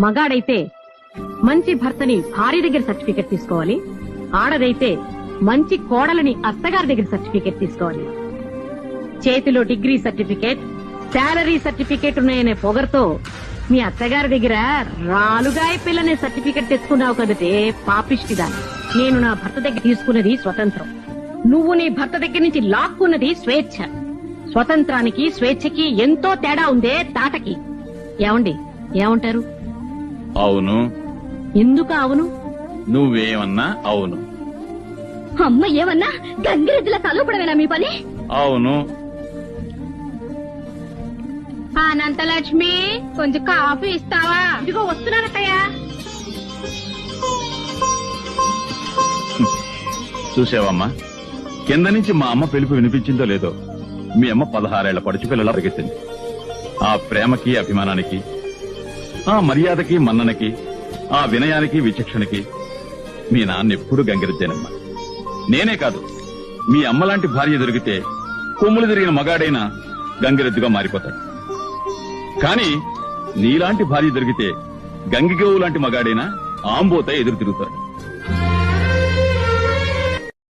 మగాడైతే మంచి భర్తని భార్య దగ్గర సర్టిఫికెట్ తీసుకోవాలి, ఆడదైతే మంచి కోడలని అత్తగారి దగ్గర సర్టిఫికెట్ తీసుకోవాలి. చేతిలో డిగ్రీ సర్టిఫికెట్, శాలరీ సర్టిఫికెట్ ఉన్నాయనే పొగరుతో మీ అత్తగారి దగ్గర రాలుగాయ పిల్లనే సర్టిఫికెట్ తెచ్చుకున్నావు కదటే పాపిష్టిదా. నేను నా భర్త దగ్గర తీసుకున్నది స్వతంత్రం, నువ్వు నీ భర్త దగ్గర నుంచి లాక్కున్నది స్వేచ్ఛ. స్వతంత్రానికి స్వేచ్ఛకి ఎంతో తేడా ఉందే తాటకి. ఏమండి, ఏమంటారు? అవును. ఎందుకు అవును? నువ్వేమన్నా అవును. అమ్మ ఏమన్నా గంగిరెద్దులా తలూపడమేనా మీ పని? అవును. అనంతలక్ష్మి, కొంచెం కాఫీ ఇస్తావా? ఇదిగో వస్తున్నానట్టయ్యా. చూసావమ్మా, కింద నుంచి మా అమ్మ పిలుపు వినిపించిందో లేదో, మీ అమ్మ 16 ఏళ్ల పడుచు పిల్లలా పరిగెత్తింది. ఆ ప్రేమకి, అభిమానానికి, ఆ మర్యాదకి, మన్ననకి, ఆ వినయానికి, విచక్షణకి మీ నాన్న ఎప్పుడు గంగిరెద్దేనమ్మా. నేనే కాదు, మీ అమ్మలాంటి భార్య దొరికితే కొమ్ములు తిరిగిన మగాడైనా గంగిరెద్దుగా మారిపోతాడు. కానీ నీలాంటి భార్య దొరికితే గంగిగోవు లాంటి మగాడైనా ఆంబోత ఎదురు తిరుగుతాడు.